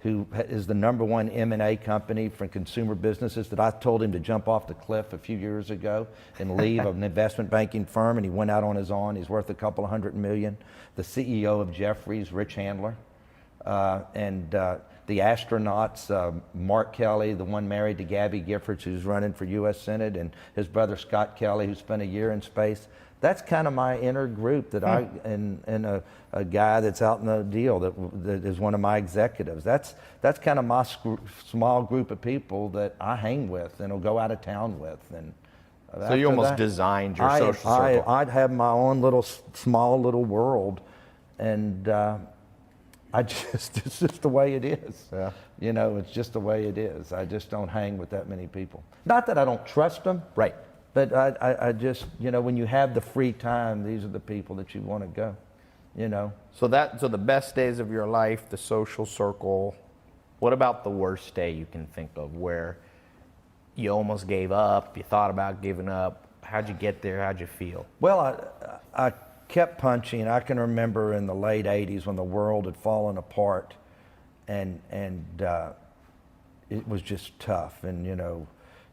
who is the #1 M&A company for consumer businesses that I told him to jump off the cliff a few years ago and leave an investment banking firm. And he went out on his own. He's worth a couple of $100 million. The CEO of Jeffries, Rich Handler. The astronauts, Mark Kelly, the one married to Gabby Giffords, who's running for U.S. Senate, and his brother Scott Kelly, who spent a year in space. That's kind of my inner group that and a guy that's out in the deal that is one of my executives. That's kind of my small group of people that I hang with and will go out of town with. And so you almost designed your social circle. I'd have my own little small little world, and it's just the way it is. Yeah. It's just the way it is. I just don't hang with that many people. Not that I don't trust them. Right. But I just, when you have the free time, these are the people that you want to go, So the best days of your life, the social circle. What about the worst day you can think of where you almost gave up, you thought about giving up? How'd you get there? How'd you feel? Well, I kept punching. I can remember in the late 80s when the world had fallen apart, and it was just tough, and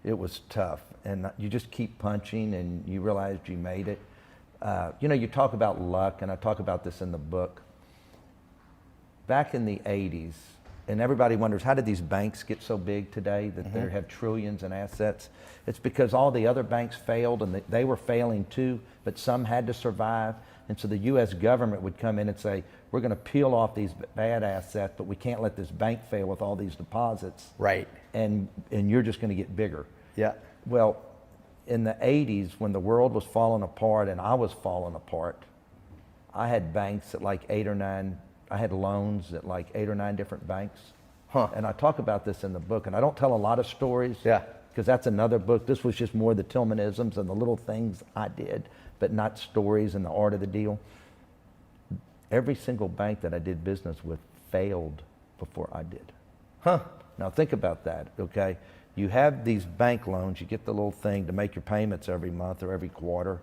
it was tough, and you just keep punching, and you realized you made it. You talk about luck, and I talk about this in the book. Back in the 80s, and everybody wonders, how did these banks get so big today that they have trillions in assets? It's because all the other banks failed, and they were failing too, but some had to survive. And so the U.S. government would come in and say, we're going to peel off these bad assets, but we can't let this bank fail with all these deposits. Right. And you're just going to get bigger. Yeah. Well, in the 80s, when the world was falling apart and I was falling apart, I had banks at like 8 or 9. I had loans at like 8 or 9 different banks. And I talk about this in the book, and I don't tell a lot of stories. Yeah. Because that's another book. This was just more the Tilmanisms and the little things I did, but not stories and the art of the deal. Every single bank that I did business with failed before I did. Now think about that, okay? You have these bank loans, you get the little thing to make your payments every month or every quarter,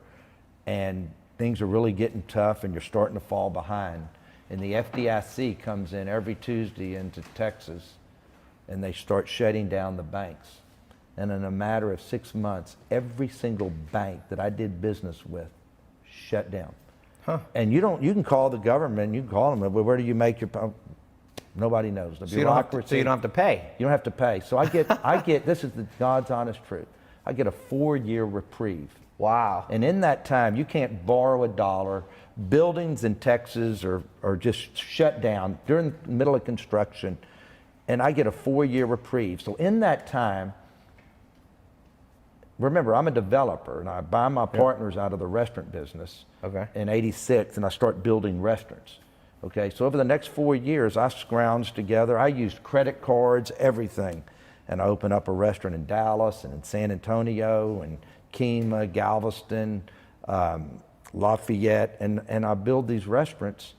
and things are really getting tough and you're starting to fall behind. And the FDIC comes in every Tuesday into Texas, and they start shutting down the banks. And in a matter of 6 months, every single bank that I did business with shut down. And you can call the government, you can call them, well, where do you make your, nobody knows. The bureaucracy. So you don't have to pay. You don't have to pay. So I get, this is the God's honest truth. I get a 4-year reprieve. Wow. And in that time, you can't borrow a dollar. Buildings in Texas are just shut down during the middle of construction. And I get a 4-year reprieve. So in that time, remember, I'm a developer, and I buy my partners out of the restaurant business in '86, and I start building restaurants. Okay, so over the next 4 years, I scrounged together. I used credit cards, everything, and I opened up a restaurant in Dallas and in San Antonio and Kemah, Galveston, Lafayette, and I build these restaurants,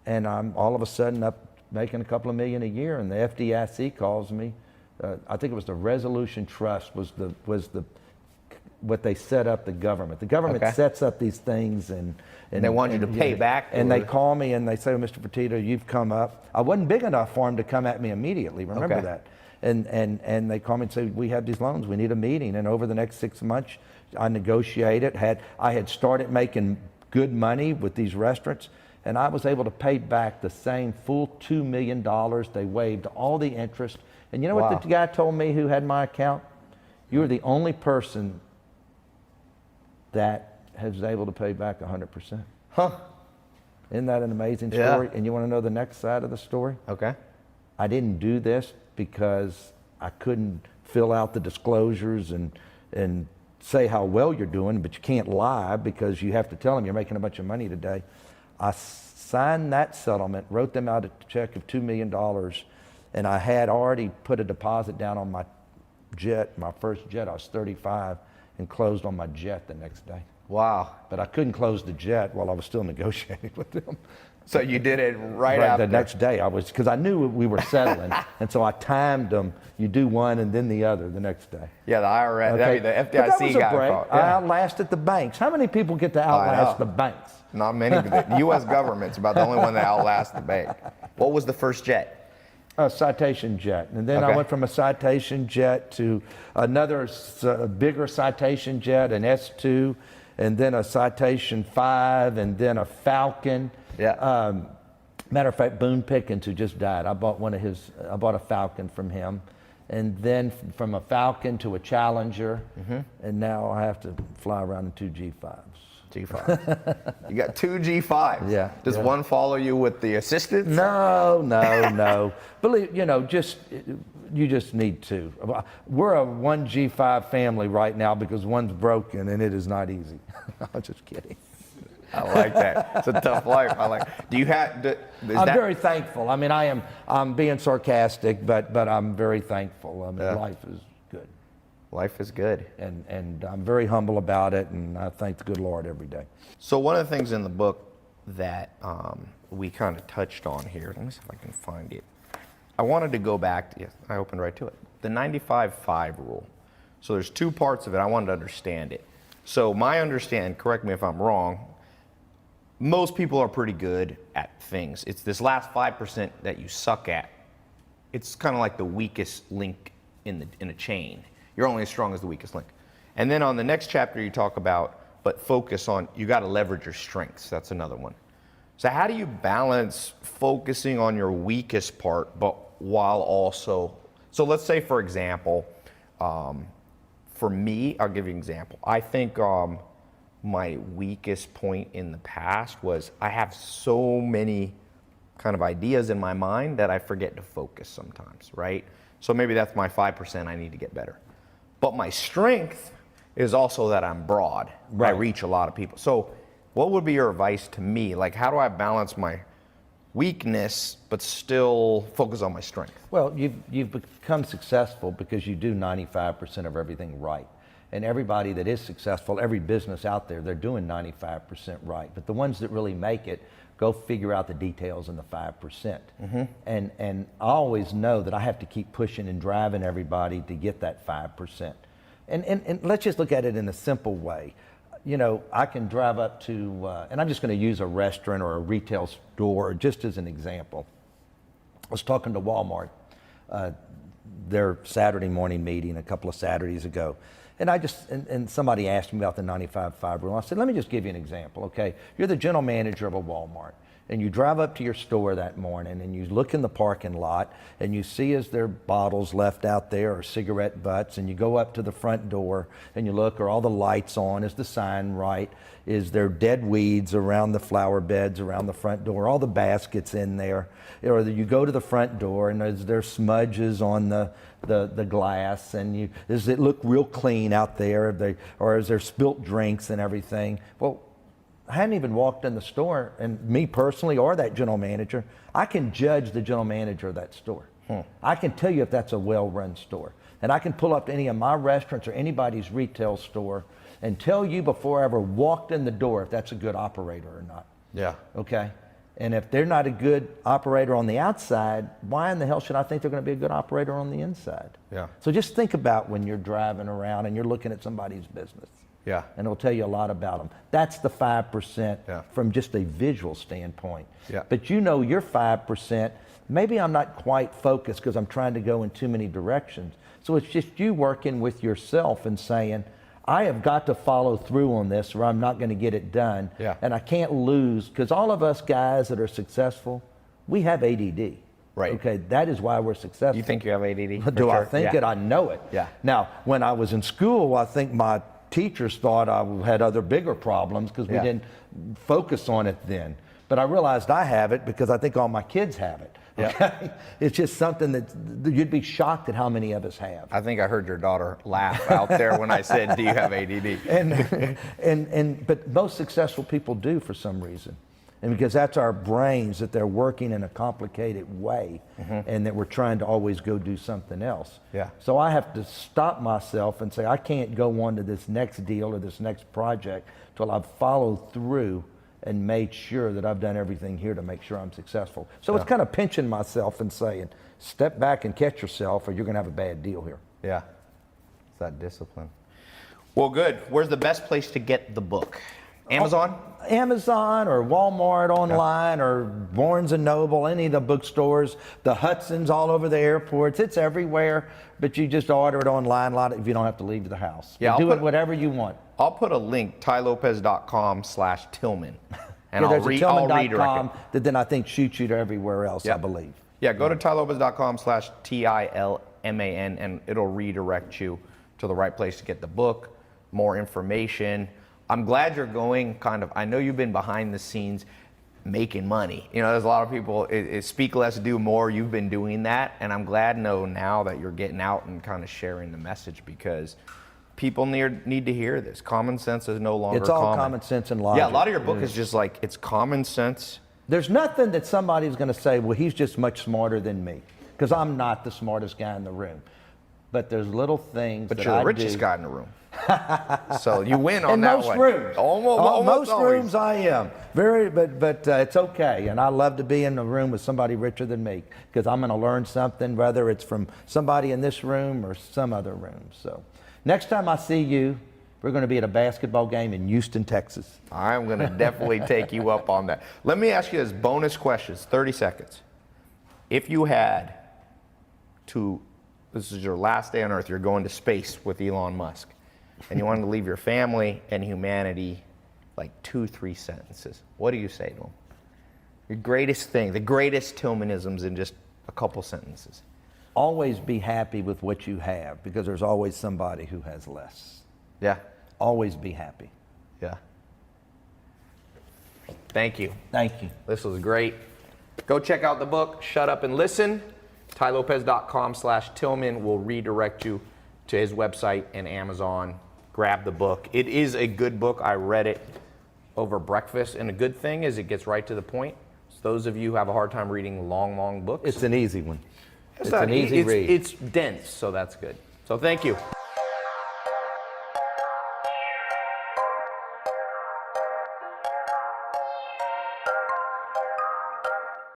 and I'm all of a sudden up making a couple of million a year, and the FDIC calls me. I think it was the Resolution Trust was what they set up the government. The government sets up these things, and they want you to pay back. And they call me and they say, oh, Mr. Fertitta, you've come up. I wasn't big enough for them to come at me immediately. Remember that. And they call me and say, we have these loans. We need a meeting. And over the next 6 months, I negotiated. I had started making good money with these restaurants, and I was able to pay back the same full $2 million. They waived all the interest. And you know what the guy told me who had my account? You are the only person that was able to pay back 100%. Isn't that an amazing story? And you want to know the next side of the story? I didn't do this because I couldn't fill out the disclosures and say how well you're doing, but you can't lie because you have to tell them you're making a bunch of money today. I signed that settlement, wrote them out a check of $2 million, and I had already put a deposit down on my jet, my first jet. I was 35, and closed on my jet the next day. Wow. But I couldn't close the jet while I was still negotiating with them. So you did it right after? The next day, because I knew we were settling, and so I timed them. You do one and then the other the next day. Yeah, the IRS, Okay. the But that was FDIC a got break. involved. I Yeah. outlasted the banks. How many people get to outlast the banks? Not many, but the U.S. government's about the only one that outlasts the bank. What was the first jet? A Citation jet. And then I Okay. went from a Citation jet to another bigger Citation jet, an S2, and then a Citation 5, and then a Falcon. Yeah. Matter of fact, Boone Pickens, who just died, I bought a Falcon from him. And then from a Falcon to a Challenger, and now I have to fly around in 2 G5s. G5. You got 2 G5s. Yeah. Does yeah. one follow you with the assistance? No. Believe, you just need two. We're a 1 G5 family right now because one's broken and it is not easy. I'm just kidding. I like that. It's a tough life. I like. Do you have? I'm very thankful. I mean, I'm being sarcastic, but I'm very thankful. I mean, life is good. Life is good. And I'm very humble about it, and I thank the good Lord every day. So one of the things in the book that we kind of touched on here, let me see if I can find it. I wanted to go back to, yes, I opened right to it. The 95-5 rule. So there's two parts of it. I wanted to understand it. So my understanding, correct me if I'm wrong, most people are pretty good at things. It's this last 5% that you suck at. It's kind of like the weakest link in a chain. You're only as strong as the weakest link. And then on the next chapter you talk about, but focus on, you got to leverage your strengths. That's another one. So how do you balance focusing on your weakest part, but while also, so let's say for example, for me, I'll give you an example. I think my weakest point in the past was I have so many kind of ideas in my mind that I forget to focus sometimes, right? So maybe that's my 5% I need to get better. But my strength is also that I'm broad. Right. I reach a lot of people. So what would be your advice to me? Like, how do I balance my weakness but still focus on my strength? Well, you've become successful because you do 95% of everything right. And everybody that is successful, every business out there, they're doing 95% right. But the ones that really make it, go figure out the details in the 5%. And I always know that I have to keep pushing and driving everybody to get that 5%. And let's just look at it in a simple way. You know, I can drive up to, and I'm just going to use a restaurant or a retail store just as an example. I was talking to Walmart, their Saturday morning meeting a couple of Saturdays ago. And and somebody asked me about the 95-5 rule. I said, let me just give you an example, okay? You're the general manager of a Walmart, and you drive up to your store that morning, and you look in the parking lot, and you see is there bottles left out there or cigarette butts, and you go up to the front door, and you look, are all the lights on? Is the sign right? Is there dead weeds around the flower beds around the front door? All the baskets in there? Or you go to the front door, and is there smudges on the glass, and does it look real clean out there? Or is there spilt drinks and everything? Well, I hadn't even walked in the store, and me personally or that general manager, I can judge the general manager of that store. I can tell you if that's a well-run store. And I can pull up to any of my restaurants or anybody's retail store and tell you before I ever walked in the door if that's a good operator or not. Yeah. Okay? And if they're not a good operator on the outside, why in the hell should I think they're going to be a good operator on the inside? Yeah. So just think about when you're driving around and you're looking at somebody's business. Yeah. And it'll tell you a lot about them. That's the 5% from just a visual standpoint. Yeah. But you know your 5%, maybe I'm not quite focused because I'm trying to go in too many directions. So it's just you working with yourself and saying, I have got to follow through on this or I'm not going to get it done. Yeah. And I can't lose, because all of us guys that are successful, we have ADD. Right. Okay, that is why we're successful. You think you have ADD? Do I think it? I know it. Yeah. Now, when I was in school, I think my teachers thought I had other bigger problems because we didn't focus on it then. But I realized I have it because I think all my kids have it. Okay? It's just something that you'd be shocked at how many of us have. I think I heard your daughter laugh out there when I said, do you have ADD? But most successful people do for some reason. And because that's our brains, that they're working in a complicated way, and that we're trying to always go do something else. Yeah. So I have to stop myself and say, I can't go on to this next deal or this next project till I've followed through and made sure that I've done everything here to make sure I'm successful. So it's kind of pinching myself and saying, step back and catch yourself or you're going to have a bad deal here. Yeah. It's that discipline. Well, good. Where's the best place to get the book? Amazon? Amazon or Walmart online or Barnes & Noble, any of the bookstores, the Hudson's all over the airports. It's everywhere, but you just order it online a lot if you don't have to leave the house. Yeah, do it whatever you want. I'll put a link, tylopez.com/Tillman. And There's a I'll redirect Tilman.com it. that then I think shoots you to everywhere else, I believe. Yeah, go to tylopez.com/TILMAN and it'll redirect you to the right place to get the book, more information. I'm glad you're going I know you've been behind the scenes making money. You know, there's a lot of people, it's speak less, do more. You've been doing that. And I'm glad now that you're getting out and kind of sharing the message because people need to hear this. Common sense is no longer It's all common sense and logic. Yeah, a lot of your book is just like, it's common sense. There's nothing that somebody's going to say, well, he's just much smarter than me, because I'm not the smartest guy in the room. But there's little things But you're the richest guy in the room. So you win on in that most one. rooms. Almost most always. rooms I am. But it's okay. And I love to be in the room with somebody richer than me because I'm going to learn something, whether it's from somebody in this room or some other room. So next time I see you, we're going to be at a basketball game in Houston, Texas. I'm going to definitely take you up on that. Let me ask you this bonus questions, 30 seconds. If you had this is your last day on Earth, you're going to space with Elon Musk, and you wanted to leave your family and humanity like 2-3 sentences, what do you say to him? Your greatest thing, the greatest Tillmanisms in just a couple sentences. Always be happy with what you have because there's always somebody who has less. Yeah. Always be happy. Yeah. Thank you. Thank you. This was great. Go check out the book, Shut Up and Listen. tylopez.com/Tilman will redirect you to his website and Amazon. Grab the book. It is a good book. I read it over breakfast. And the good thing is it gets right to the point. So those of you who have a hard time reading long books. It's an easy one. It's an easy read. It's dense, so that's good. So thank you.